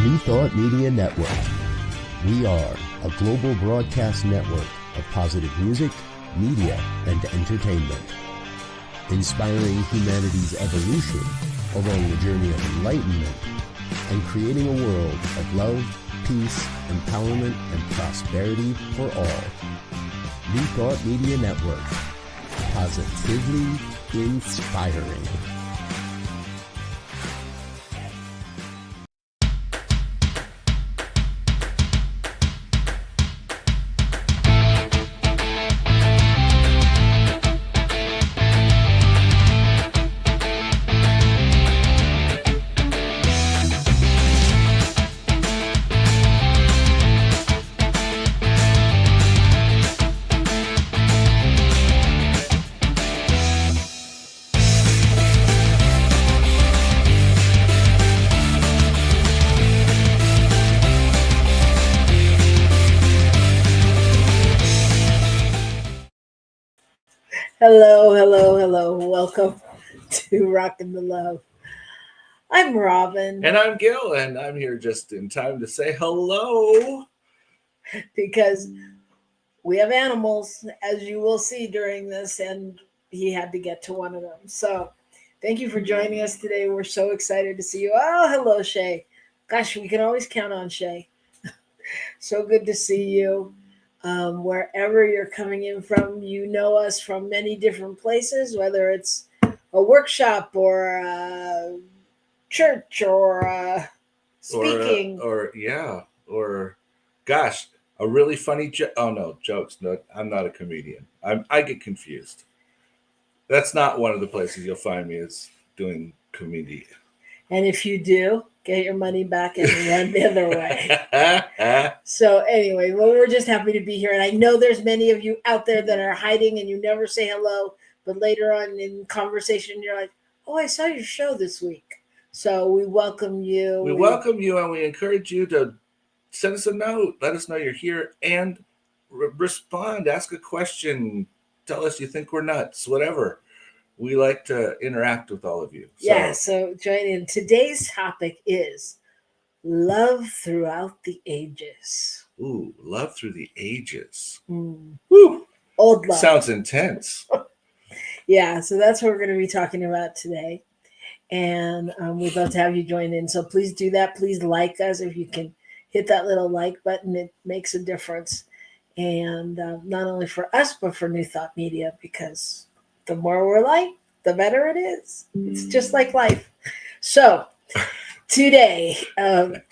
New Thought Media Network. We are a global broadcast network of positive music, media, and entertainment. Inspiring humanity's evolution along the journey of enlightenment and creating a world of love, peace, empowerment, and prosperity for all. New Thought Media Network. Positively inspiring. Hello. Welcome to Rockin the Love. I'm Robyn. And I'm Gil, and I'm here just in time to say hello. Because we have animals, as you will see during this, and he had to get to one of them. So thank you for joining us today. We're so excited to see you. Oh, hello, Shay. Gosh, we can always count on Shay. So good to see you. Wherever you're coming in from, you know us from many different places, whether it's a workshop or a church or speaking. Or gosh, a really funny joke. Oh, no, jokes. No, I'm not a comedian. I get confused. That's not one of the places you'll find me is doing comedy. And if you do, get your money back and run the other way. So anyway, well, we're just happy to be here. And I know there's many of you out there that are hiding and you never say hello, but later on in conversation, you're like, oh, I saw your show this week. So we welcome you. We welcome you, and we encourage you to send us a note. Let us know you're here and respond. Ask a question. Tell us you think we're nuts, whatever. We like to interact with all of you. So join in. Today's topic is love throughout the ages. Ooh, love through the ages. Woo. Old love. Sounds intense. Yeah, so that's what we're going to be talking about today. And we'd love to have you join in. So please do that. Please like us. If you can hit that little like button, it makes a difference. And not only for us, but for New Thought Media, because the more we're liked, the better it is. It's just like life. So today,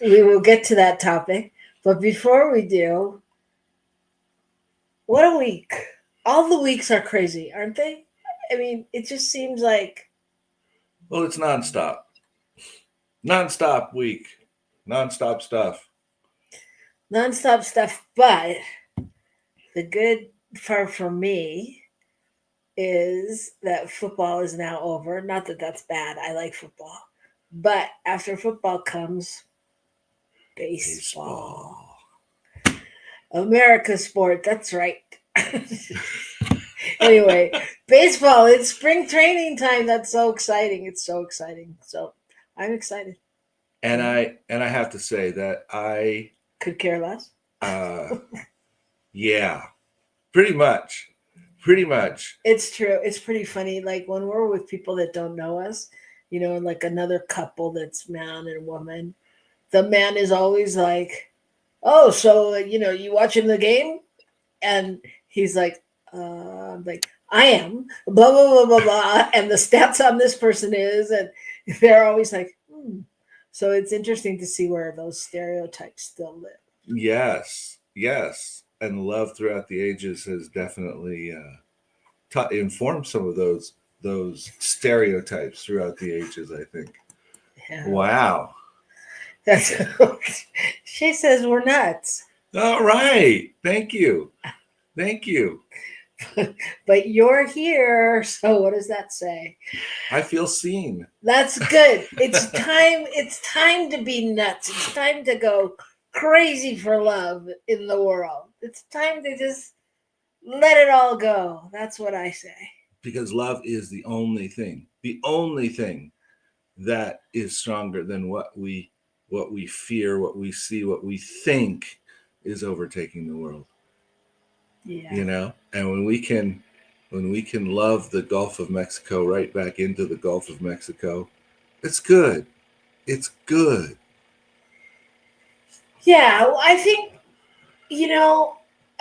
we will get to that topic. But before we do, what a week. All the weeks are crazy, aren't they? I mean, it just seems like... Well, it's nonstop. Nonstop week. Nonstop stuff. Nonstop stuff. But the good part for me is that football is now over. Not that that's bad. I like football. But after football comes baseball. America's sport. That's right. Anyway, baseball. It's spring training time. That's so exciting. It's so exciting. So I'm excited. And I have to say that I could care less. Yeah, pretty much. It's true. It's pretty funny. Like when we're with people that don't know us, you know, like another couple that's man and woman, the man is always like, oh, so, you know, you watching the game? And he's like, I am, blah, blah, blah, blah, blah. And the stats on this person is, and they're always like, So it's interesting to see where those stereotypes still live. Yes. And love throughout the ages has definitely informed some of those stereotypes throughout the ages, I think. Yeah. Wow. She says we're nuts. All right. Thank you. But you're here, so what does that say? I feel seen. That's good. It's time to be nuts. It's time to go crazy for love in the world. It's time to just let it all go. That's what I say. Because love is the only thing that is stronger than what we what we fear, what we see, what we think is overtaking the world. Yeah. You know, and when we can love the Gulf of Mexico right back into the Gulf of Mexico, it's good. It's good. Yeah, well, I think, you know,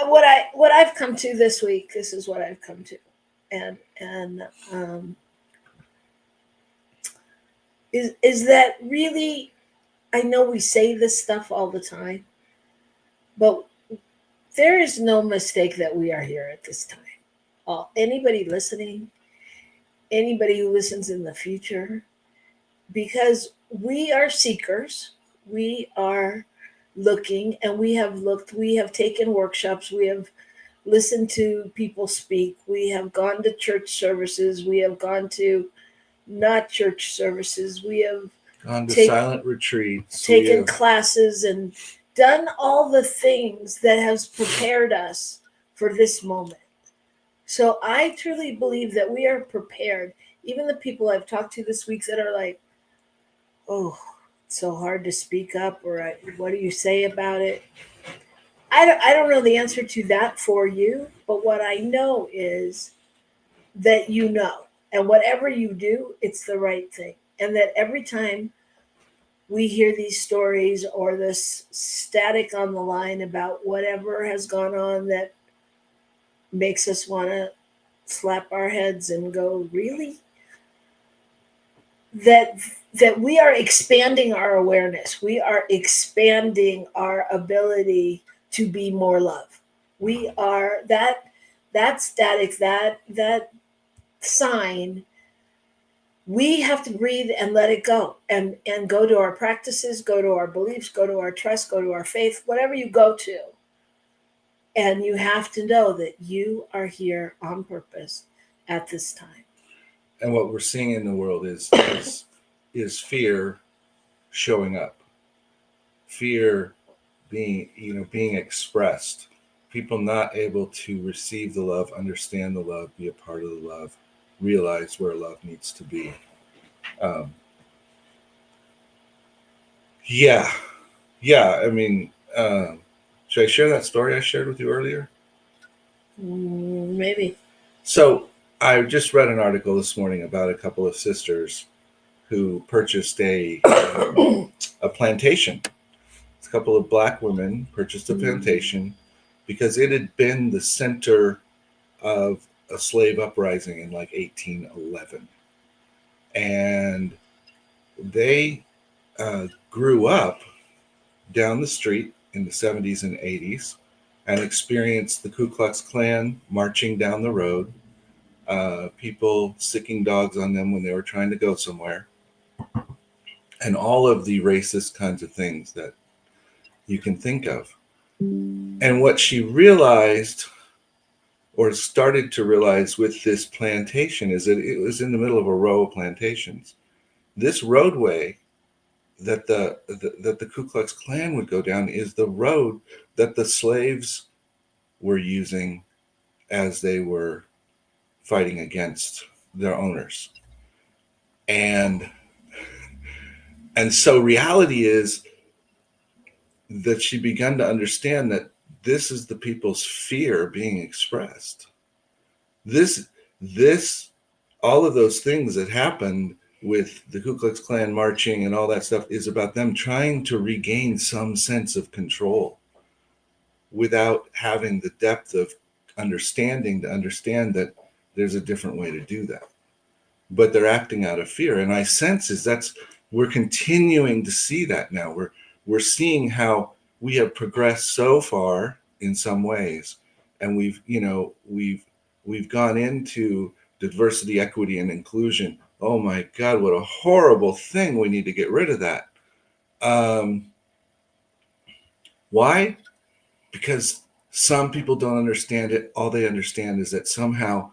what I've come to this week. This is what I've come to, and is that really? I know we say this stuff all the time, but there is no mistake that we are here at this time. Anybody listening, anybody who listens in the future, because we are seekers, we are looking, and we have looked, we have taken workshops, we have listened to people speak, we have gone to church services, we have gone to not church services, we have On to take, silent retreats. taken classes and done all the things that has prepared us for this moment. So I truly believe that we are prepared. Even the people I've talked to this week that are like, oh, it's so hard to speak up, or what do you say about it? I don't know the answer to that for you, but what I know is that you know, and whatever you do, it's the right thing. And that every time we hear these stories or this static on the line about whatever has gone on that makes us want to slap our heads and go, really? That we are expanding our awareness. We are expanding our ability to be more love. We are that static, that sign. We have to breathe and let it go, and go to our practices, go to our beliefs, go to our trust, go to our faith, whatever you go to. And you have to know that you are here on purpose at this time. And what we're seeing in the world is fear showing up. Fear being expressed. People not able to receive the love, understand the love, be a part of the love, realize where love needs to be. Yeah. I mean, should I share that story I shared with you earlier? Maybe. So I just read an article this morning about a couple of sisters who purchased a plantation. A couple of Black women purchased a plantation because it had been the center of a slave uprising in like 1811. And they grew up down the street in the 70s and 80s and experienced the Ku Klux Klan marching down the road, people sicking dogs on them when they were trying to go somewhere, and all of the racist kinds of things that you can think of. And what she realized, or started to realize with this plantation, is that it was in the middle of a row of plantations. This roadway that the Ku Klux Klan would go down is the road that the slaves were using as they were fighting against their owners. And so reality is that she began to understand that this is the people's fear being expressed. This all of those things that happened with the Ku Klux Klan marching and all that stuff is about them trying to regain some sense of control without having the depth of understanding to understand that there's a different way to do that. But they're acting out of fear. And I sense we're continuing to see that now. We're seeing how we have progressed so far in some ways. And we've gone into diversity, equity, and inclusion. Oh my God, what a horrible thing. We need to get rid of that. Why? Because some people don't understand it. All they understand is that somehow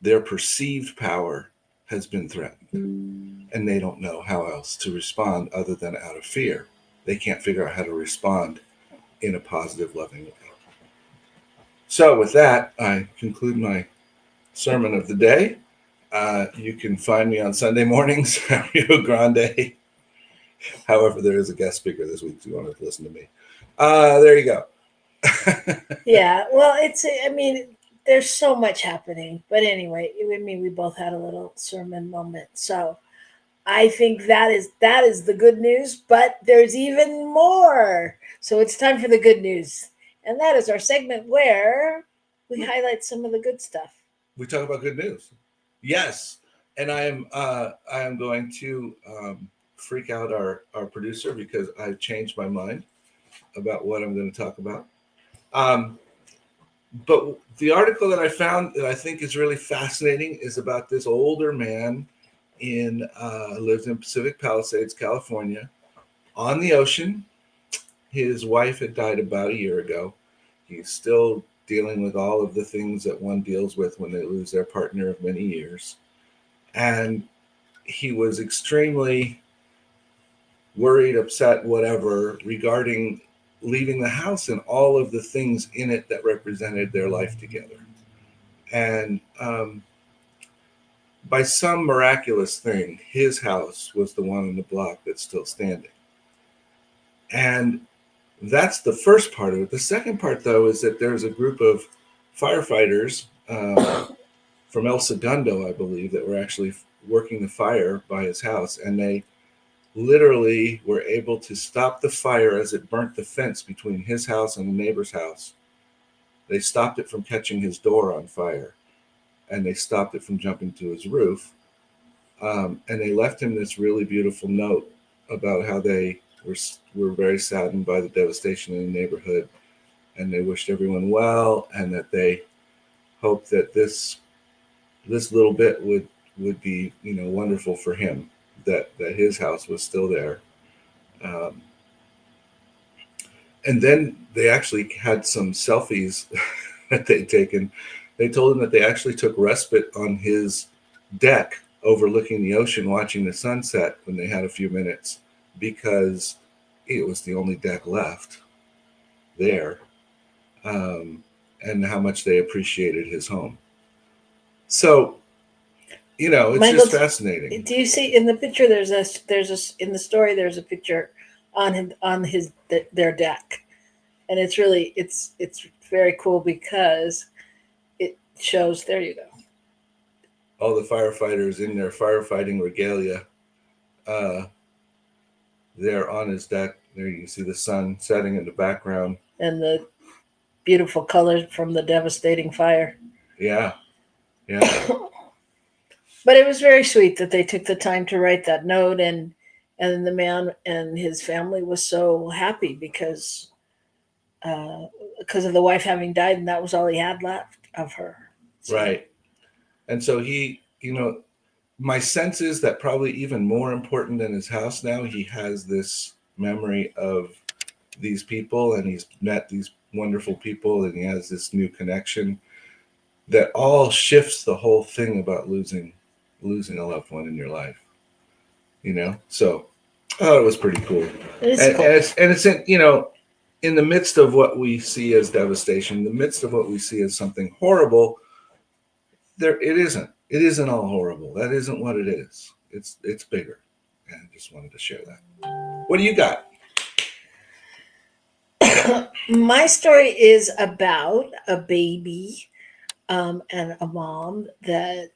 their perceived power has been threatened, and they don't know how else to respond other than out of fear. They can't figure out how to respond in a positive, loving way. So with that, I conclude my sermon of the day. You can find me on Sunday mornings at Rio Grande. However, there is a guest speaker this week, so you want to listen to me. There you go. Yeah, well, I mean, there's so much happening. But anyway, I mean, we both had a little sermon moment. So I think that is the good news, but there's even more. So it's time for the good news. And that is our segment where we highlight some of the good stuff. We talk about good news. Yes. And I am going to freak out our producer because I've changed my mind about what I'm going to talk about. But the article that I found that I think is really fascinating is about this older man lives in Pacific Palisades, California, on the ocean. His wife had died about a year ago. He's still dealing with all of the things that one deals with when they lose their partner of many years. And he was extremely worried, upset, whatever, regarding leaving the house and all of the things in it that represented their life together. And by some miraculous thing, his house was the one on the block that's still standing. And that's the first part of it. The second part, though, is that there's a group of firefighters from El Segundo, I believe, that were actually working the fire by his house. And they literally were able to stop the fire as it burnt the fence between his house and the neighbor's house. They stopped it from catching his door on fire, and they stopped it from jumping to his roof. And they left him this really beautiful note about how they were very saddened by the devastation in the neighborhood, and they wished everyone well, and that they hoped that this little bit would be, wonderful for him, that his house was still there. And then they actually had some selfies that they'd taken. They told him that they actually took respite on his deck overlooking the ocean, watching the sunset when they had a few minutes, because it was the only deck left there, and how much they appreciated his home. So, it's Michael, just fascinating. Do you see in the picture? In the story. There's a picture on their deck, and it's really it's very cool because it shows. There you go. All the firefighters in their firefighting regalia. They're on his deck. There you can see the sun setting in the background. And the beautiful colors from the devastating fire. Yeah. But it was very sweet that they took the time to write that note, and the man and his family was so happy because of the wife having died, and that was all he had left of her. So. Right. And so he, my sense is that probably even more important than his house now, he has this memory of these people, and he's met these wonderful people, and he has this new connection that all shifts the whole thing about losing a loved one in your life. So I thought it was pretty cool. It's in the midst of what we see as devastation, in the midst of what we see as something horrible, it isn't all horrible. That isn't what it is. It's bigger. And I just wanted to share that. What do you got? My story is about a baby and a mom that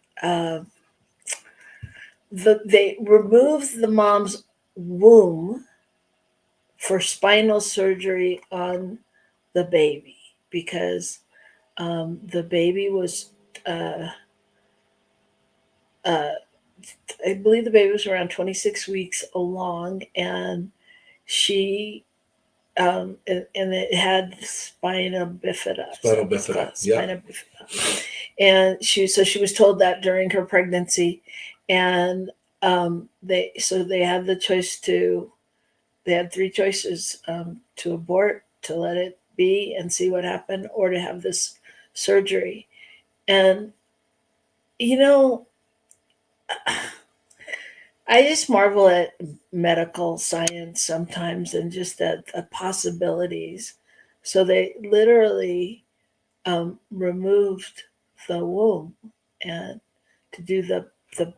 they removed the mom's womb for spinal surgery on the baby because the baby was I believe the baby was around 26 weeks along, and she and it had spina bifida. Spinal bifida. Spina bifida. And she was told that during her pregnancy, and they had the choice they had three choices, to abort, to let it be and see what happened, or to have this surgery. And I just marvel at medical science sometimes, and just at the possibilities. So they literally removed the womb and to do the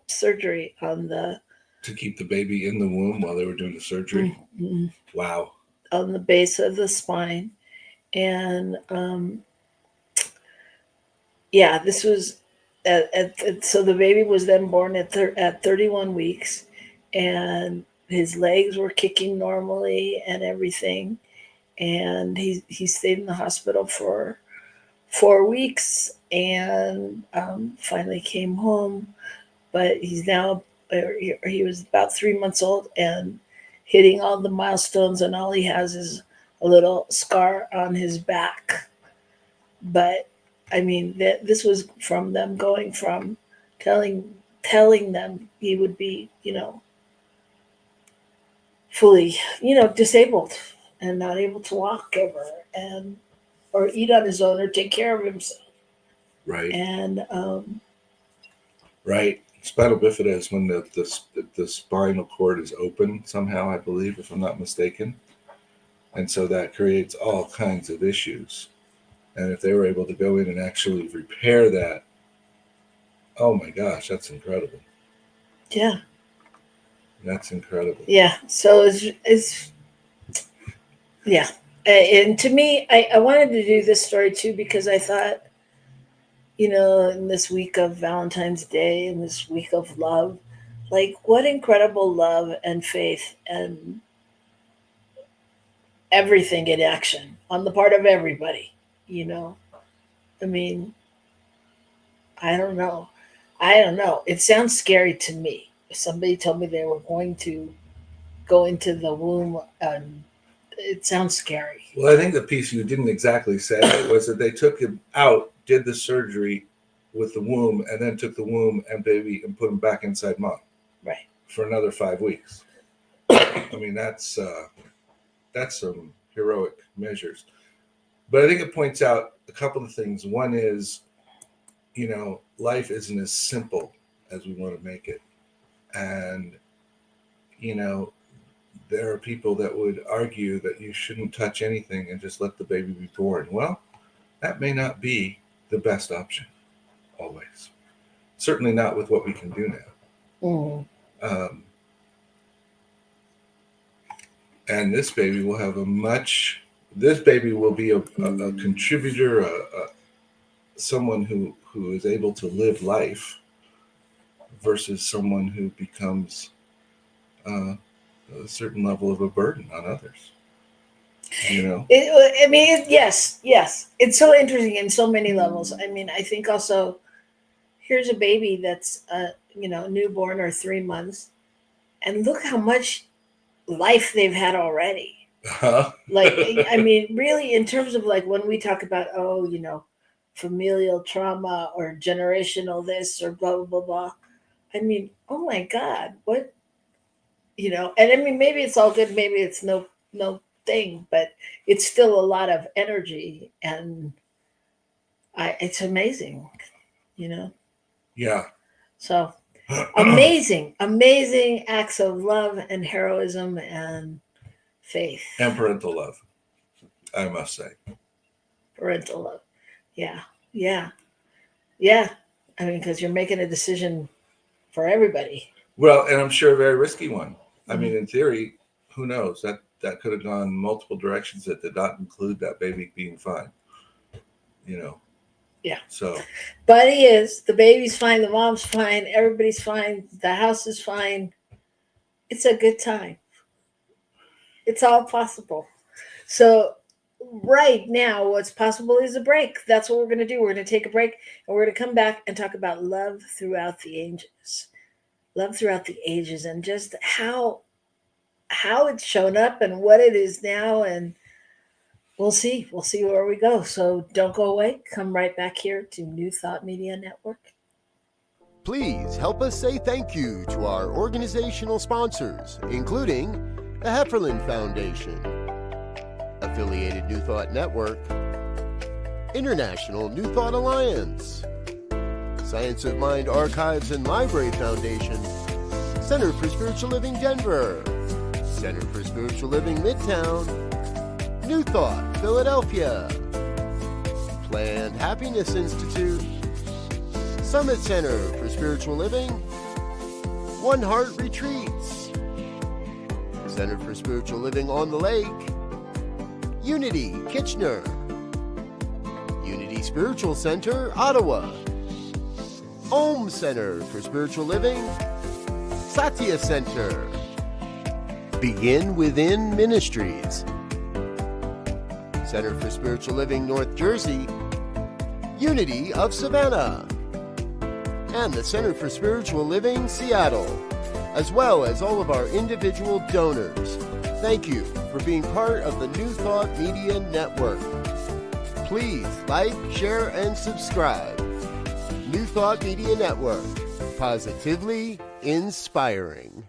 surgery on the To keep the baby in the womb while they were doing the surgery? Mm-hmm. Wow. On the base of the spine. And this was so the baby was then born at 31 weeks, and his legs were kicking normally and everything. And he stayed in the hospital for 4 weeks, and finally came home. But he was about 3 months old and hitting all the milestones, and all he has is a little scar on his back. But I mean, this was from them going from telling them he would be, fully, disabled and not able to walk ever, and or eat on his own or take care of himself. Right. And right. Spinal bifida is when the spinal cord is open somehow, I believe, if I'm not mistaken. And so that creates all kinds of issues. And if they were able to go in and actually repair that, oh my gosh, that's incredible. Yeah. That's incredible. Yeah. So it's yeah. And to me, I wanted to do this story too, because I thought, in this week of Valentine's Day and this week of love, like what incredible love and faith and everything in action on the part of everybody, I mean, I don't know. It sounds scary to me. If somebody told me they were going to go into the womb, it sounds scary. Well, I think the piece you didn't exactly say was that they took him out, did the surgery with the womb, and then took the womb and baby and put him back inside mom. Right. For another 5 weeks. I mean, that's some heroic measures. But I think it points out a couple of things. One is, life isn't as simple as we want to make it. And, there are people that would argue that you shouldn't touch anything and just let the baby be born. Well, that may not be the best option always. Certainly not with what we can do now. Mm. And this baby will have this baby will be a contributor, someone who is able to live life versus someone who becomes a certain level of a burden on others. Yes. It's so interesting in so many levels. I mean, I think also here's a baby that's, newborn or 3 months, and look how much life they've had already. Like, I mean, really, in terms of like when we talk about, familial trauma or generational this or blah, blah, blah, blah. I mean, oh my God, what, and I mean, maybe it's all good. Maybe it's no thing, but it's still a lot of energy, and it's amazing, Yeah. So amazing acts of love and heroism and faith and parental love, I must say. Parental love. Yeah. I mean, because you're making a decision for everybody. Well, and I'm sure a very risky one. I mean, in theory, who knows? That could have gone multiple directions that did not include that baby being fine. Yeah. So. But he is. The baby's fine. The mom's fine. Everybody's fine. The house is fine. It's a good time. It's all possible. So right now, what's possible is a break. That's what we're going to do. We're going to take a break, and we're going to come back and talk about love throughout the ages. Love throughout the ages, and just how it's shown up and what it is now, and we'll see where we go. So don't go away. Come right back here to New Thought Media Network. Please help us say thank you to our organizational sponsors, including the Hefferland Foundation, Affiliated New Thought Network, International New Thought Alliance, Science of Mind Archives and Library Foundation, Center for Spiritual Living Denver, Center for Spiritual Living Midtown, New Thought Philadelphia, Planned Happiness Institute, Summit Center for Spiritual Living, One Heart Retreats, Center for Spiritual Living on the Lake, Unity Kitchener, Unity Spiritual Center, Ottawa, Om Center for Spiritual Living, Satya Center, Begin Within Ministries, Center for Spiritual Living, North Jersey, Unity of Savannah, and the Center for Spiritual Living, Seattle, as well as all of our individual donors. Thank you for being part of the New Thought Media Network. Please like, share, and subscribe. New Thought Media Network, positively inspiring.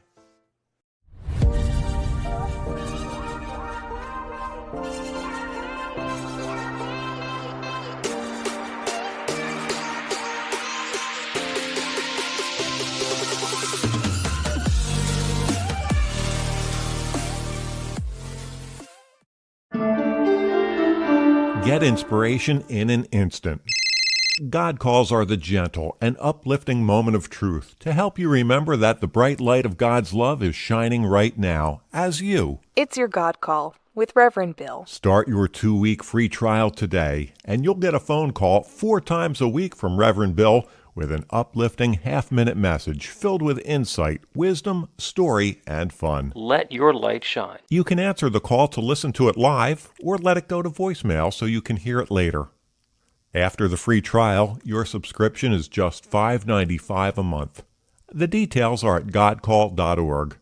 Get inspiration in an instant. God calls are the gentle and uplifting moment of truth to help you remember that the bright light of God's love is shining right now as you. It's your God Call with Reverend Bill. Start your 2-week free trial today, and you'll get a phone call 4 times a week from Reverend Bill with an uplifting half-minute message filled with insight, wisdom, story, and fun. Let your light shine. You can answer the call to listen to it live or let it go to voicemail so you can hear it later. After the free trial, your subscription is just $5.95 a month. The details are at godcall.org.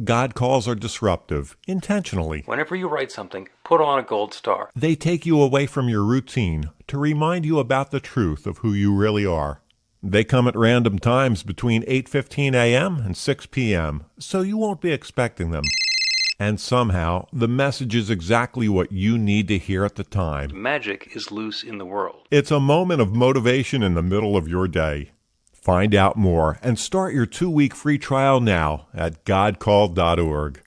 God calls are disruptive, intentionally. Whenever you write something, put on a gold star. They take you away from your routine to remind you about the truth of who you really are. They come at random times between 8:15 a.m. and 6 p.m., so you won't be expecting them. And somehow, the message is exactly what you need to hear at the time. Magic is loose in the world. It's a moment of motivation in the middle of your day. Find out more and start your 2-week free trial now at godcall.org.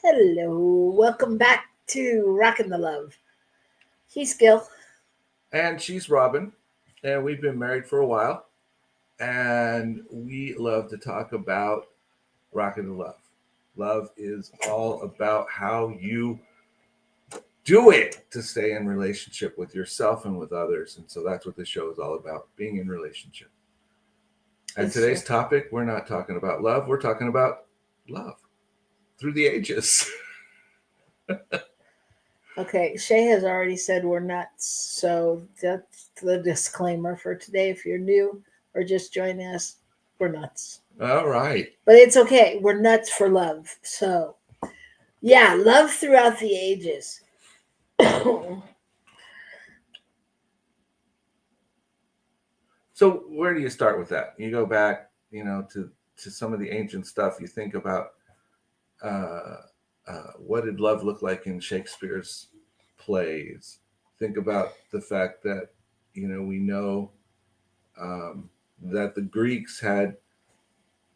Hello, welcome back to Rockin the Love. He's Gil. And she's Robyn, and we've been married for a while, and we love to talk about Rockin the Love. Love is all about how you do it to stay in relationship with yourself and with others, and so that's what this show is all about, being in relationship. And today's topic, we're not talking about love, we're talking about love through the ages. Okay, Shay has already said we're nuts, so that's the disclaimer for today. If you're new or just joining us, we're nuts. All right. But it's okay. We're nuts for love. So, yeah, love throughout the ages. So where do you start with that? You go back, to some of the ancient stuff. You think about what did love look like in Shakespeare's plays? Think about the fact that, we know that the Greeks had,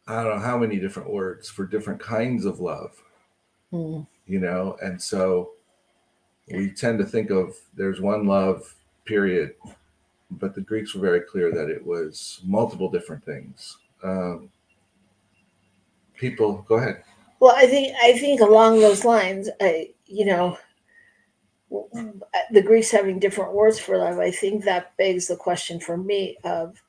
I don't know how many different words for different kinds of love, and so we tend to think of there's one love, period. But the Greeks were very clear that it was multiple different things. People, go ahead. Well, I think along those lines, the Greeks having different words for love, I think that begs the question for me of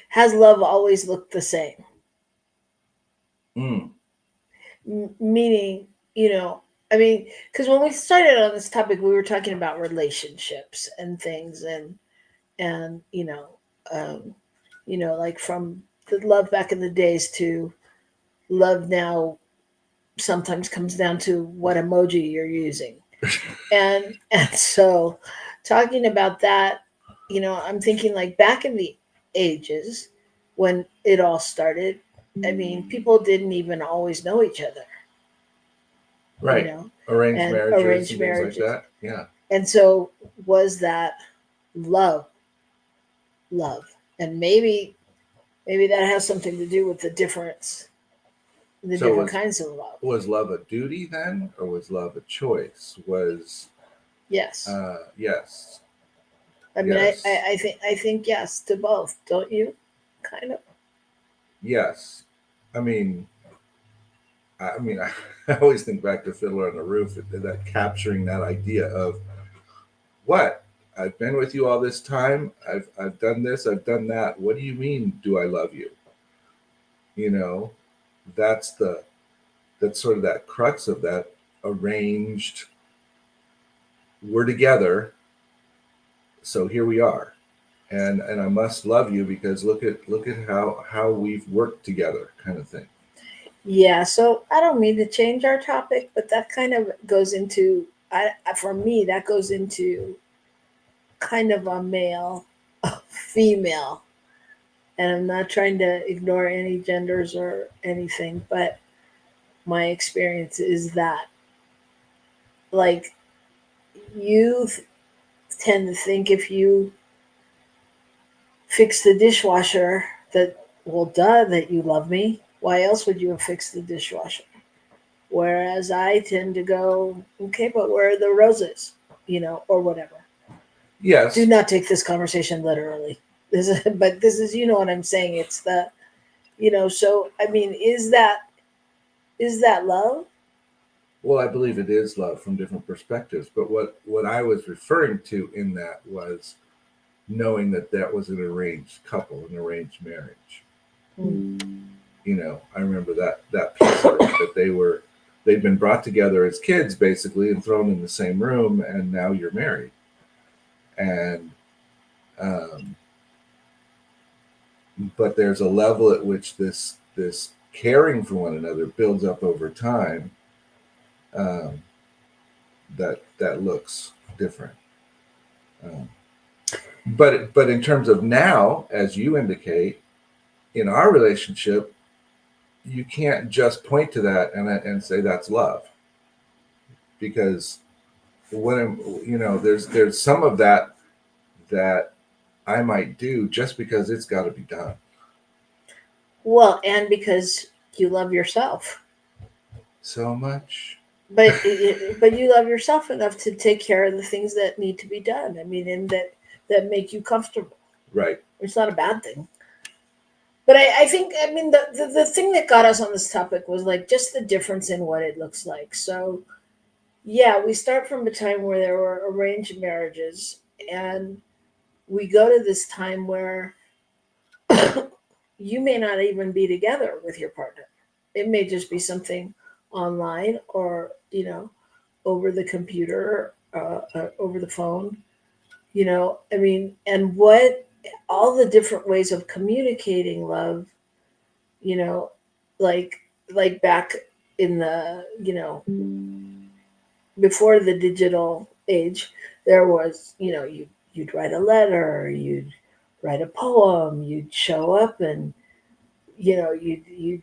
has love always looked the same? Meaning, because when we started on this topic, we were talking about relationships and things, and like from the love back in the days to love now sometimes comes down to what emoji you're using. And so talking about that, I'm thinking like back in the ages when it all started, I mean, people didn't even always know each other, Right. Arranged and marriages arranged and things like marriages. that. Yeah. And so was that love, love. And maybe that has something to do with the difference, the So different kinds of love. was love a duty then, or was love a choice? Was Yes. yes. I mean, Yes. I think yes to both, don't you? Kind of. Yes. I mean, I always think back to Fiddler on the Roof, that capturing that idea of what I've been with you all this time. I've done this. I've done that. What do you mean? Do I love you? You know, that's sort of that crux of that arranged. We're together, so here we are, and I must love you because look at how we've worked together, kind of thing. Yeah. So I don't mean to change our topic, but that kind of goes into for me that goes into kind of a male, a female, and I'm not trying to ignore any genders or anything, but my experience is that like you tend to think if you fix the dishwasher that, well, duh, that you love me. Why else would you have fixed the dishwasher? Whereas I tend to go, okay, but where are the roses? Or whatever. Yes. Do not take this conversation literally. But this is, what I'm saying. It's the, so I mean, is that love? Well, I believe it is love from different perspectives, but what I was referring to in that was knowing that was an arranged couple, an arranged marriage. I remember that piece of it, that they'd been brought together as kids basically and thrown in the same room, and now you're married. And but there's a level at which this caring for one another builds up over time, that looks different. But in terms of now, as you indicate, in our relationship, you can't just point to that and say that's love, because there's some of that I might do just because it's got to be done. Well, and because you love yourself so much. But you love yourself enough to take care of the things that need to be done. I mean, and that make you comfortable. Right. It's not a bad thing. But I think, I mean, the thing that got us on this topic was like just the difference in what it looks like. So, yeah, we start from a time where there were arranged marriages, and we go to this time where you may not even be together with your partner. It may just be something online or, over the computer, over the phone, I mean, and what all the different ways of communicating love, like back in the, before the digital age, there was, you'd write a letter, you'd write a poem, you'd show up, and you'd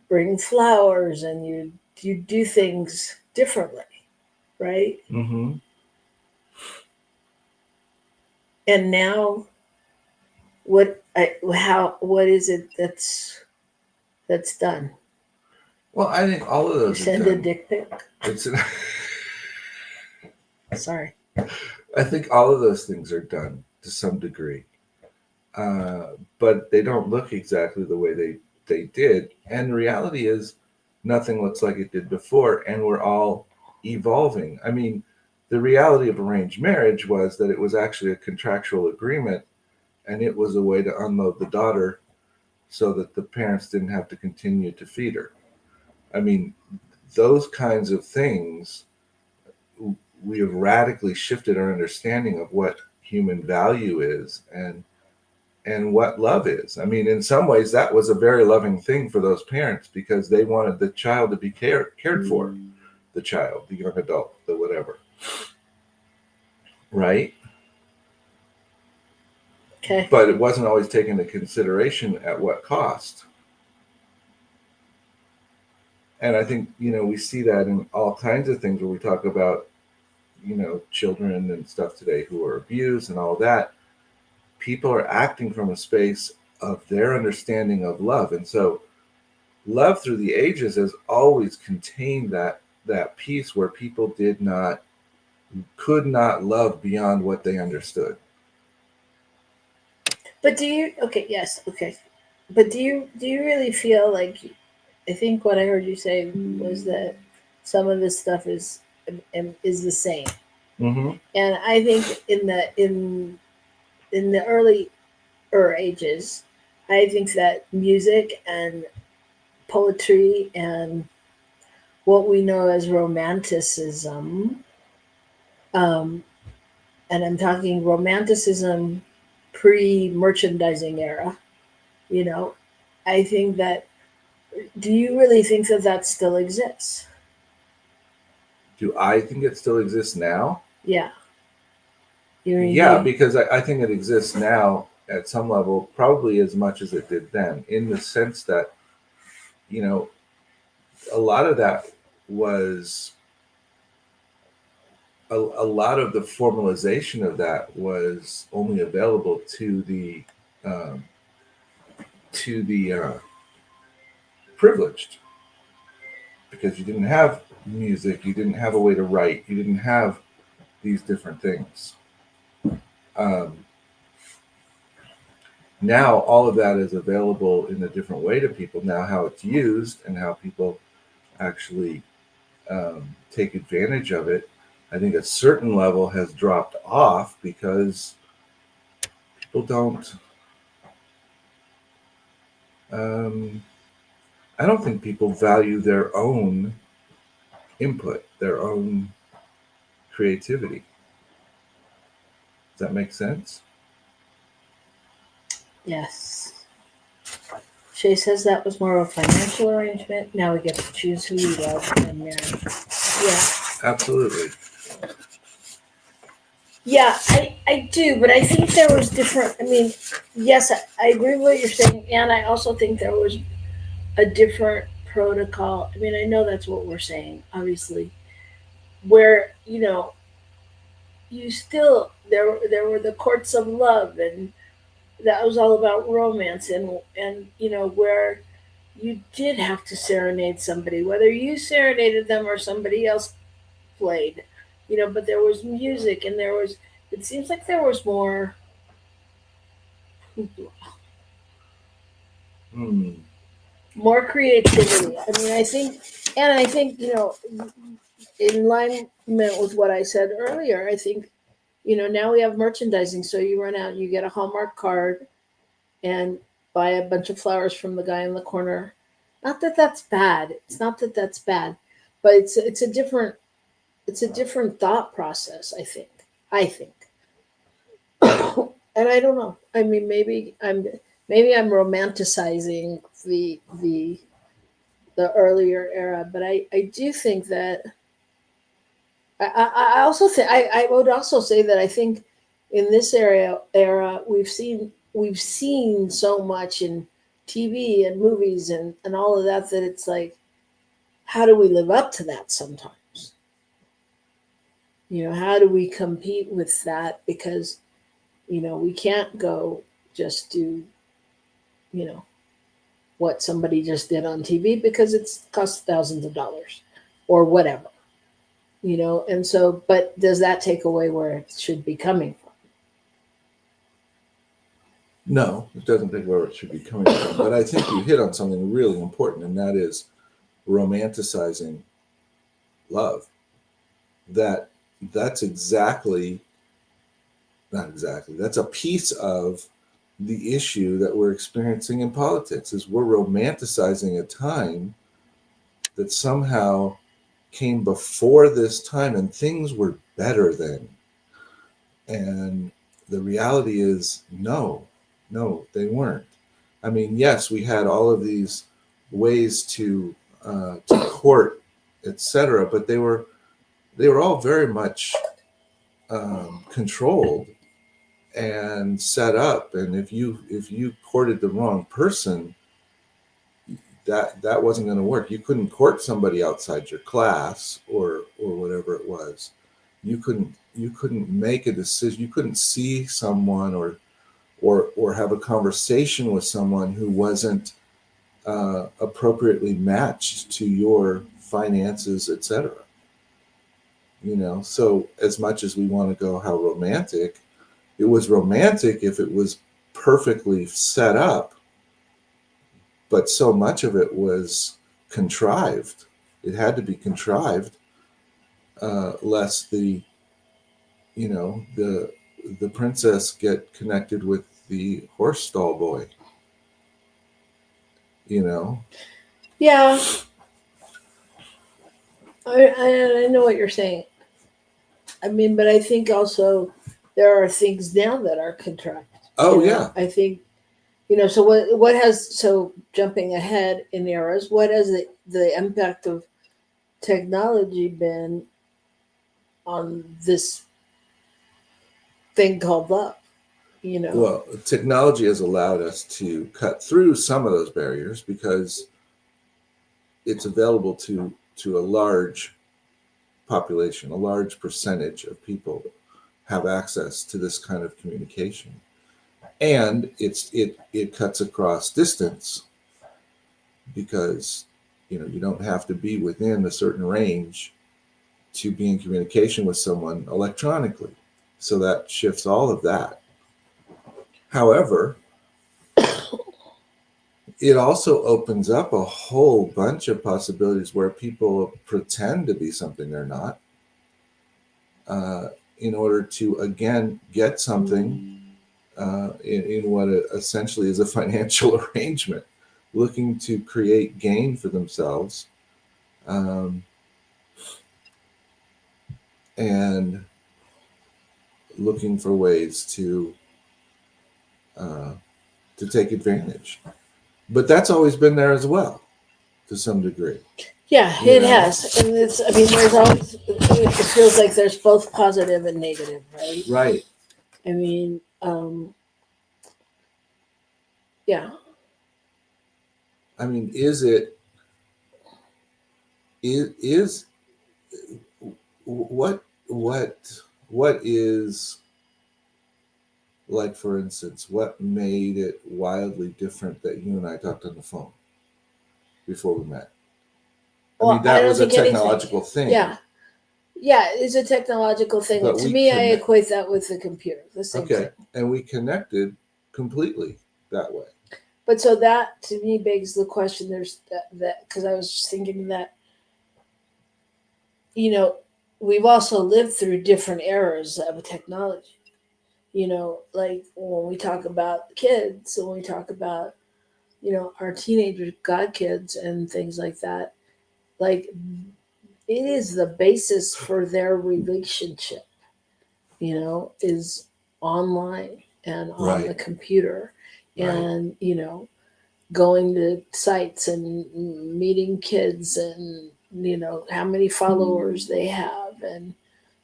bring flowers, and you'd do things differently, right? Mm-hmm. And now, what is it that's done? Well, I think all of those You send a dick pic. Sorry. I think all of those things are done to some degree, but they don't look exactly the way they did. And the reality is, nothing looks like it did before, and we're all evolving. I mean, the reality of arranged marriage was that it was actually a contractual agreement, and it was a way to unload the daughter so that the parents didn't have to continue to feed her. I mean, those kinds of things, we have radically shifted our understanding of what human value is, and and what love is. I mean, in some ways, that was a very loving thing for those parents because they wanted the child to be cared for, the child, the young adult, the whatever. Right? Okay. But it wasn't always taken into consideration at what cost. And I think, we see that in all kinds of things where we talk about, children and stuff today who are abused and all that. People are acting from a space of their understanding of love. And so love through the ages has always contained that piece where people could not love beyond what they understood. But do you? Okay, yes, okay. But do you really feel like? I think what I heard you say was that some of this stuff is the same, Mm-hmm. and I think in the early ages, I think that music and poetry and what we know as romanticism, um, and I'm talking romanticism pre-merchandising era. You know, I think that. Do you really think that that still exists? Do I think it still exists now? Yeah. You mean Yeah, because I think it exists now at some level, probably as much as it did then, in the sense that, you know, a lot of that was a lot of the formalization of that was only available to um, the privileged, because you didn't have music, you didn't have a way to write, you didn't have these different things. Um, Now all of that is available in a different way to people. Now how it's used and how people actually take advantage of it, I think a certain level has dropped off because people don't. Um, I don't think people value their own input, their own creativity. Does that make sense? Yes. Shay says that was more of a financial arrangement. Now we get to choose who we love and marry. Yeah. Absolutely. Yeah, I do, but I think there was different. I mean, yes, I agree with what you're saying, and I also think there was a different protocol. I mean, I know that's what we're saying, obviously, where you still there were the courts of love, and that was all about romance, and where you did have to serenade somebody, whether you serenaded them or somebody else played, but there was music and there was. It seems like there was more. Hmm. More creativity. I mean, I think, in alignment with what I said earlier, I think, now we have merchandising. So you run out and you get a Hallmark card and buy a bunch of flowers from the guy in the corner. Not that that's bad. It's not that that's bad, but it's a different thought process. I think, and I don't know. I mean, maybe I'm romanticizing the earlier era, but I do think that I also think I would also say that I think in this era we've seen so much in TV and movies and all of that it's like, how do we live up to that sometimes? How do we compete with that? Because we can't go just do you know what somebody just did on TV because it's cost thousands of dollars or whatever. And so, but does that take away where it should be coming from? No, it doesn't think where it should be coming from. But I think you hit on something really important, and that is romanticizing love. That's exactly not exactly. That's a piece of the issue that we're experiencing in politics is we're romanticizing a time that somehow came before this time and things were better then. And the reality is no. No, they weren't. I mean, yes, we had all of these ways to court, etc., but they were all very much controlled and set up. And if you courted the wrong person, that wasn't going to work. You couldn't court somebody outside your class or whatever it was. You couldn't make a decision. You couldn't see someone or have a conversation with someone who wasn't appropriately matched to your finances, etc. So as much as we want to go how romantic, it was romantic if it was perfectly set up, but so much of it was contrived. It had to be contrived, lest the princess get connected with the horse stall boy. Yeah, I know what you're saying. I mean, but I think also there are things now that are contrived. Oh, You know, yeah. I think So so jumping ahead in eras, what has the impact of technology been on this thing called love? Well, technology has allowed us to cut through some of those barriers because it's available to a large population. A large percentage of people have access to this kind of communication, and it cuts across distance because you don't have to be within a certain range to be in communication with someone electronically. So that shifts all of that. However, it also opens up a whole bunch of possibilities where people pretend to be something they're not, in order to, again, get something in what essentially is a financial arrangement, looking to create gain for themselves, and looking for ways to take advantage. But that's always been there as well, to some degree. Yeah, You it know? has, and it's. I mean, there's always. It feels like there's both positive and negative, right? Right. I mean, yeah. I mean, is what is, like, for instance, what made it wildly different that you and I talked on the phone before we met? I Well, mean, I that don't was a think anything. technological thing. Yeah, yeah, it's a technological thing, But and to we me, I connect. equate that with the computer, the same thing. Okay, and we connected completely that way. But so that to me begs the question. There's that because I was just thinking that we've also lived through different eras of technology. Like when we talk about kids, when we talk about our teenagers, god kids, and things like that. Like it is the basis for their relationship. Is online and on the Right. computer, Right. and going to sites and meeting kids and how many followers they have and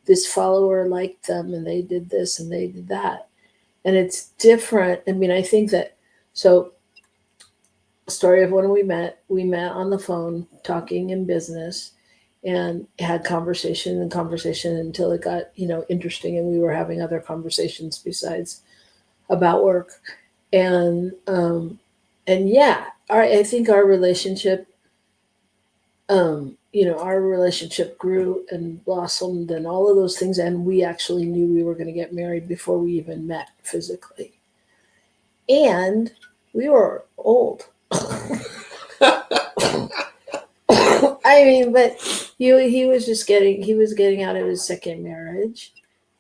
this follower liked them and they did this and they did that, and it's different. I mean, I think that so story of when we met on the phone talking in business and had conversation until it got interesting, and we were having other conversations besides about work. And yeah, I think our relationship, our relationship grew and blossomed and all of those things. And we actually knew we were going to get married before we even met physically. And we were old. I mean, but he was getting out of his second marriage.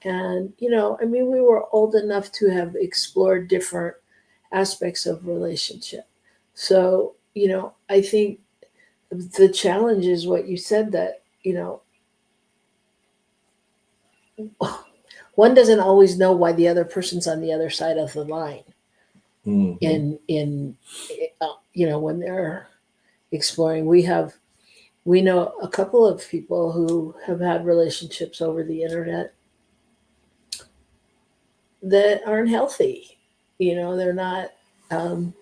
And, I mean, we were old enough to have explored different aspects of relationship. So, I think the challenge is what you said, that, one doesn't always know why the other person's on the other side of the line. Mhm. in when they're exploring. We know a couple of people who have had relationships over the internet that aren't healthy. They're not. Um,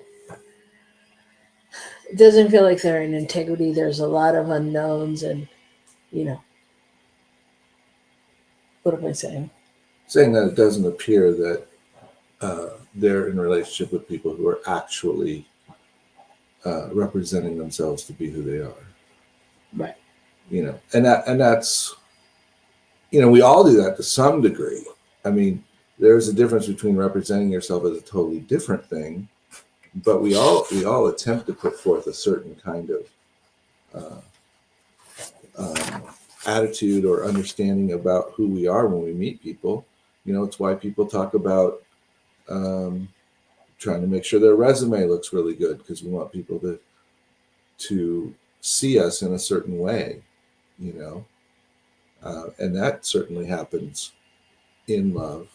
it doesn't feel like they're in integrity. There's a lot of unknowns, and you know, what am I saying? Saying that it doesn't appear that they're in a relationship with people who are actually representing themselves to be who they are. Right. And that's, we all do that to some degree. I mean, there's a difference between representing yourself as a totally different thing, but we all attempt to put forth a certain kind of attitude or understanding about who we are when we meet people. It's why people talk about um, trying to make sure their resume looks really good, because we want people to see us in a certain way, and that certainly happens in love.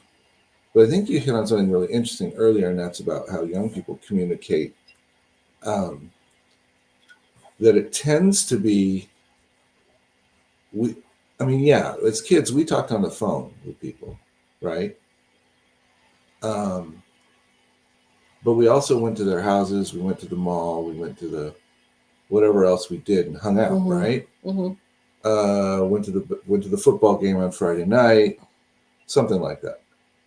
But I think you hit on something really interesting earlier, and that's about how young people communicate. Um, that it tends to be, as kids, we talked on the phone with people, right? Um, but we also went to their houses, we went to the mall, we went to the whatever else we did and hung out, Mm-hmm. right? Mm-hmm. Went to the football game on Friday night, something like that.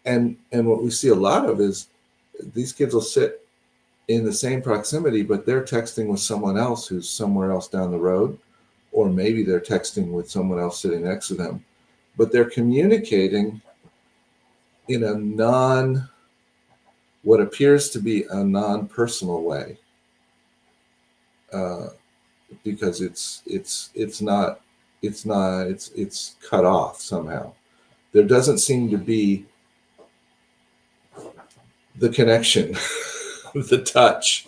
And what we see a lot of is these kids will sit in the same proximity, but they're texting with someone else who's somewhere else down the road, or maybe they're texting with someone else sitting next to them, but they're communicating in what appears to be a non-personal way, uh, because it's cut off somehow. There doesn't seem to be the connection, the touch,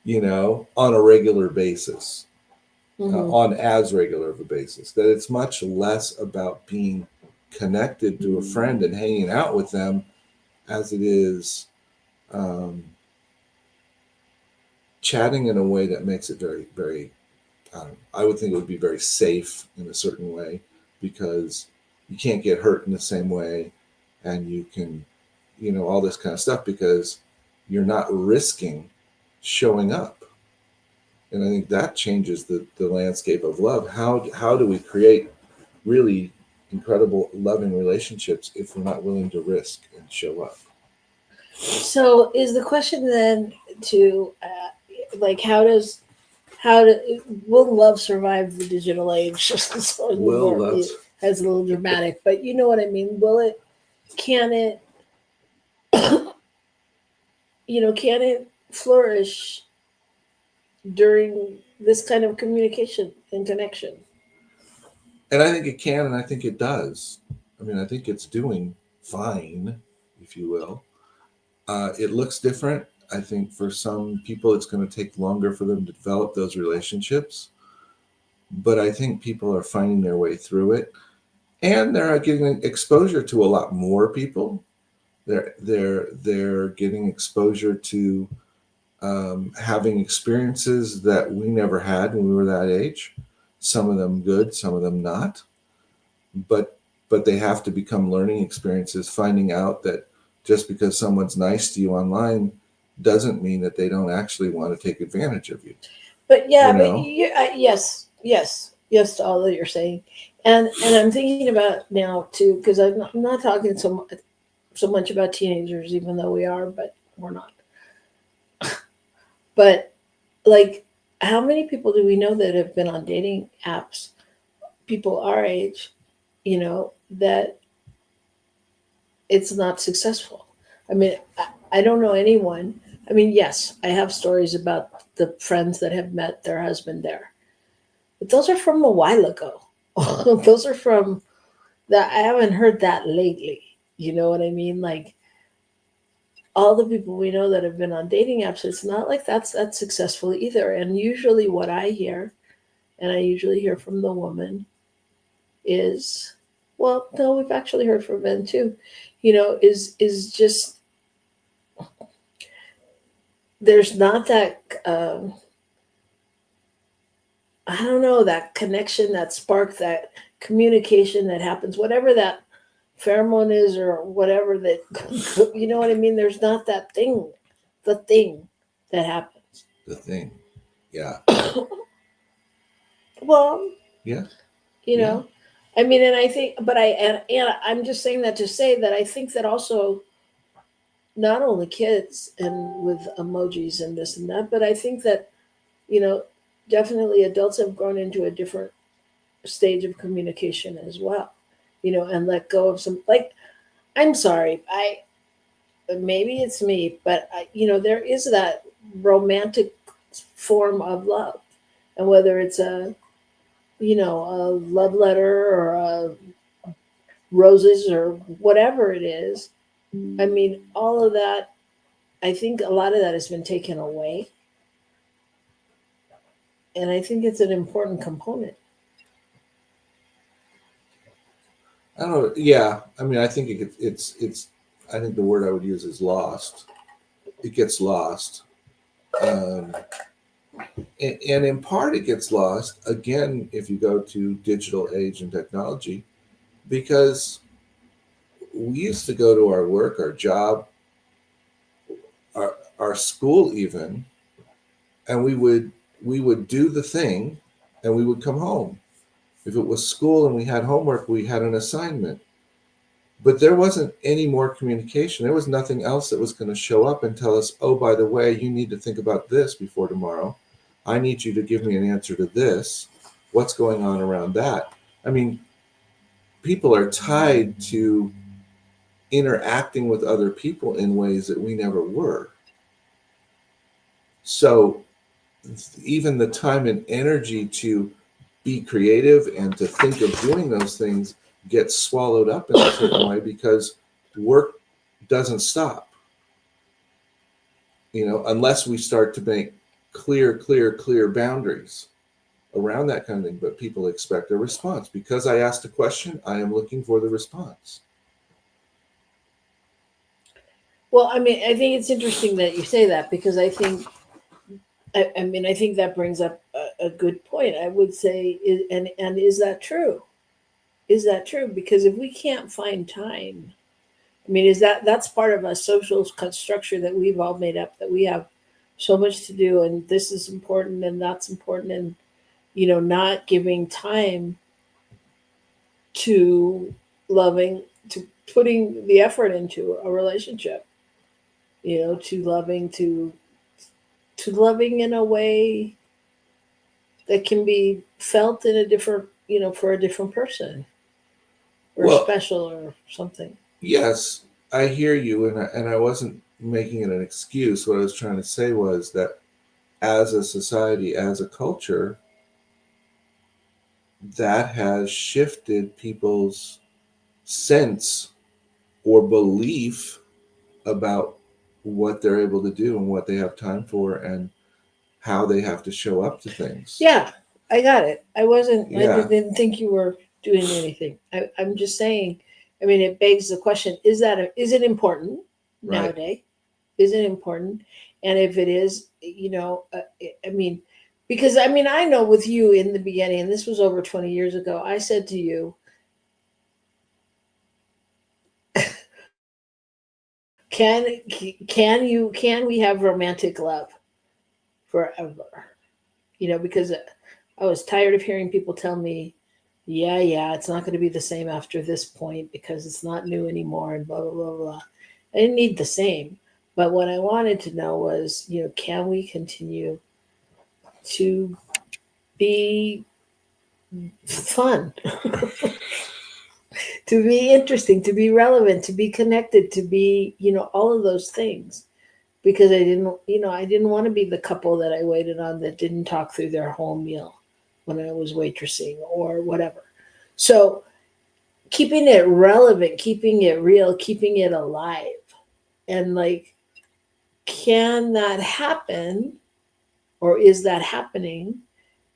on a regular basis, Mm-hmm. on as regular of a basis. That it's much less about being connected to a friend and hanging out with them as it is um, chatting in a way that makes it very, very, I would think it would be very safe in a certain way, because you can't get hurt in the same way, and you can, all this kind of stuff, because you're not risking showing up. And I think that changes the landscape of love. How do we create really incredible, loving relationships if we're not willing to risk and show up? So is the question then to like will love survive the digital age? So Will love. Has a little dramatic, but you know what I mean. Can it can it flourish during this kind of communication and connection? And I think it can, and I think it does. I mean, I think it's doing fine, if you will. It looks different. I think for some people, it's going to take longer for them to develop those relationships. But I think people are finding their way through it, and they're getting exposure to a lot more people. They're getting exposure to having experiences that we never had when we were that age. Some of them good, some of them not. But they have to become learning experiences, finding out that just because someone's nice to you online doesn't mean that they don't actually want to take advantage of you. But yes to all that you're saying, and I'm thinking about now too, because I'm not talking so much about teenagers, even though we are, but we're not. But like, how many people do we know that have been on dating apps? People our age, that it's not successful. I mean, I don't know anyone. I mean, yes, I have stories about the friends that have met their husband there, but those are from a while ago. Those are from that. I haven't heard that lately. You know what I mean? Like, all the people we know that have been on dating apps, it's not like that's successful either. And usually what I hear, and I usually hear from the woman, is, well, no, we've actually heard from men too, is just there's not that I don't know, that connection, that spark, that communication that happens, whatever that pheromone is or whatever that, you know what I mean? There's not that thing, the thing that happens. The thing. Yeah. Well, Yeah. you Yeah. know, I mean, and I think, but and I'm just saying that to say that I think that also not only kids and with emojis and this and that, but I think that, you know, definitely adults have grown into a different stage of communication as well, you know, and let go of some, like, I'm sorry, maybe it's me, but you know, there is that romantic form of love, and whether it's a, you know, a love letter or roses or whatever it is, I mean, all of that, I think a lot of that has been taken away, and I think it's an important component. I don't know. Yeah. I mean, I think it's, I think the word I would use is lost. It gets lost. Um, and in part, it gets lost, again, if you go to digital age and technology, because we used to go to our work, our job, our school even, and we would do the thing and we would come home. If it was school and we had homework, we had an assignment. But there wasn't any more communication. There was nothing else that was going to show up and tell us, oh, by the way, you need to think about this before tomorrow. I need you to give me an answer to this. What's going on around that? I mean, people are tied to interacting with other people in ways that we never were. So even the time and energy to be creative and to think of doing those things gets swallowed up in a certain way because work doesn't stop, unless we start to make clear boundaries around that kind of thing. But people expect a response. Because I asked a question, I am looking for the response. Well, I mean, I think it's interesting that you say that, because I think, I mean, I think that brings up a good point. I would say, and is that true? Is that true? Because if we can't find time, I mean, that's part of a social structure that we've all made up, that we have so much to do, and this is important and that's important, and not giving time to loving, to putting the effort into a relationship, to loving in a way that can be felt in a different, for a different person, or Well, special or something. yes, I hear you, and I wasn't making it an excuse. What I was trying to say was that as a society, as a culture, that has shifted people's sense or belief about what they're able to do and what they have time for and how they have to show up to things. Yeah, I got it. I wasn't. I Yeah. didn't think you were doing anything. I'm just saying. I mean, it begs the question: is is it important Right. nowadays? Is it important? And if it is, I mean, because I mean, I know with you in the beginning, and this was over 20 years ago, I said to you, can we have romantic love forever? Because I was tired of hearing people tell me, yeah, it's not going to be the same after this point because it's not new anymore, and blah blah blah blah. I didn't need the same, but what I wanted to know was, can we continue to be fun, to be interesting, to be relevant, to be connected, to be, all of those things. Because I didn't want to be the couple that I waited on that didn't talk through their whole meal when I was waitressing or whatever. So keeping it relevant, keeping it real, keeping it alive. And like, can that happen, or is that happening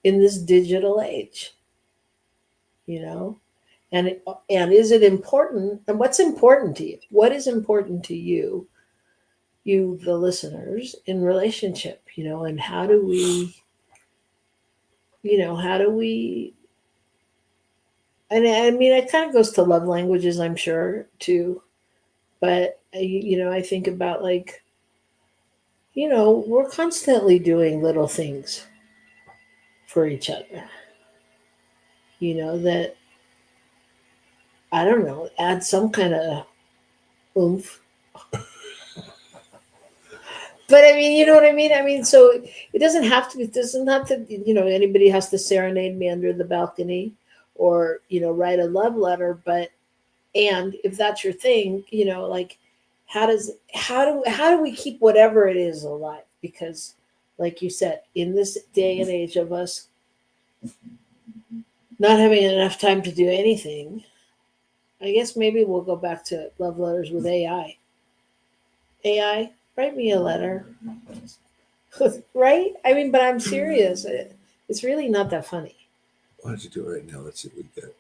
in this digital age? And is it important? And what's important to you? What is important to you? you, the listeners, in relationship, and how do we, how do we, and I mean, it kind of goes to love languages, I'm sure, too. But, I think about like, we're constantly doing little things for each other, that, I don't know, add some kind of oomph. But I mean, you know what I mean? I mean, so it doesn't have to be, this is not that, anybody has to serenade me under the balcony or, write a love letter. But, and if that's your thing, like, how do we keep whatever it is alive? Because, like you said, in this day and age of us not having enough time to do anything, I guess maybe we'll go back to love letters with AI. AI, write me a letter. Right? I mean, but I'm serious. It's really not that funny. Why don't you do it right now? Let's see what we get.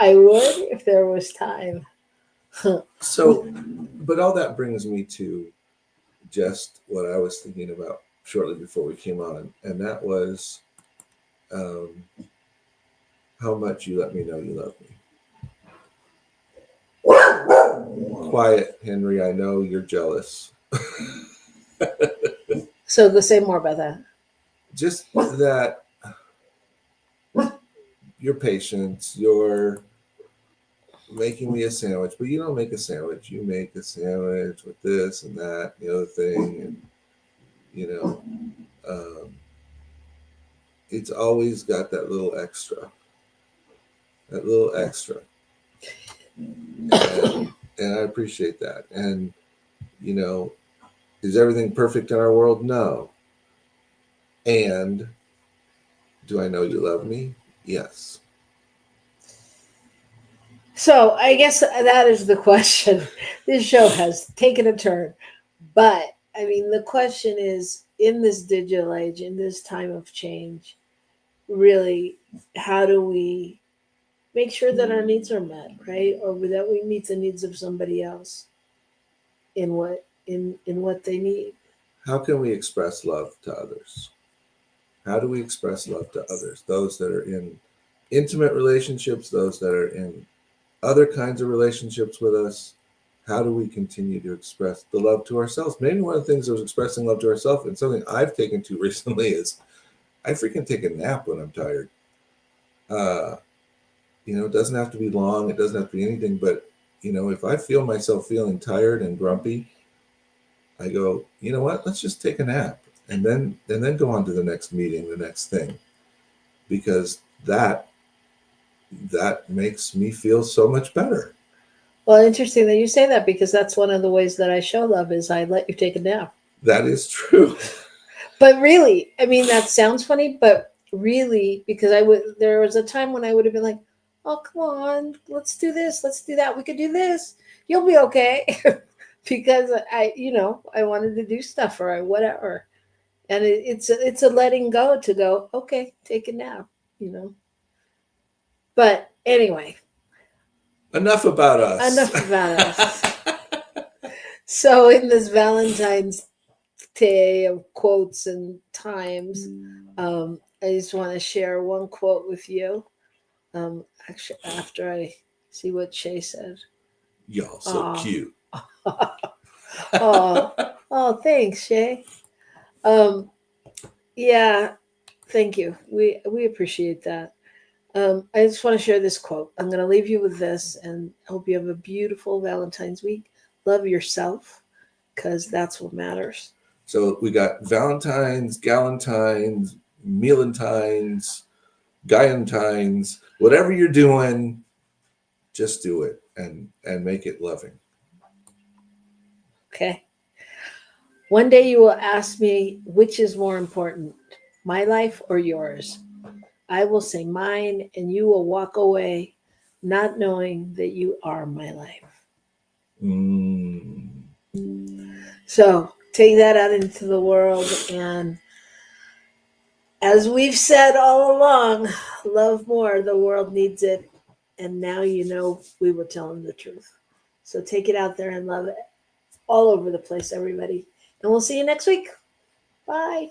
I would if there was time. So, but all that brings me to just what I was thinking about shortly before we came on, and that was how much you let me know you love me. Quiet, Henry, I know you're jealous. So go say more about that. Just that your patience, your making me a sandwich, but you don't make a sandwich. You make a sandwich with this and that, the other thing, and it's always got that little extra, and I appreciate that. And is everything perfect in our world? No. And do I know you love me? Yes. So I guess that is the question. This show has taken a turn. But I mean, the question is, in this digital age, in this time of change, really, how do we make sure that our needs are met, right? Or that we meet the needs of somebody else in what they need. How can we express love to others? How do we express love to others? Those that are in intimate relationships, those that are in other kinds of relationships with us. How do we continue to express the love to ourselves? Maybe one of the things that was expressing love to ourselves, and something I've taken to recently, is I freaking take a nap when I'm tired. It doesn't have to be long. It doesn't have to be anything. But, if I feel myself feeling tired and grumpy, I go, you know what? Let's just take a nap and then go on to the next meeting, the next thing, because that makes me feel so much better. Well, interesting that you say that, because that's one of the ways that I show love is I let you take a nap. That is true. But really, I mean, that sounds funny, but really, because there was a time when I would have been like, oh, come on, let's do this. Let's do that. We could do this. You'll be okay. Because I wanted to do stuff or whatever. And it's a letting go to go, okay, take a nap, But anyway. Enough about us. So in this Valentine's Day of quotes and times, I just want to share one quote with you. Actually, after I see what Shay said. Y'all so cute. Oh, thanks, Shay. Yeah, thank you. We appreciate that. I just want to share this quote. I'm going to leave you with this, and hope you have a beautiful Valentine's week. Love yourself, because that's what matters. So we got Valentine's, Galentine's, Mealentine's, Guyentine's, whatever you're doing, just do it and make it loving. Okay. One day you will ask me, which is more important, my life or yours? I will say mine, and you will walk away not knowing that you are my life. So take that out into the world. And as we've said all along, love more. The world needs it. And now we were telling the truth. So take it out there and love it. all over the place, everybody. And we'll see you next week. Bye.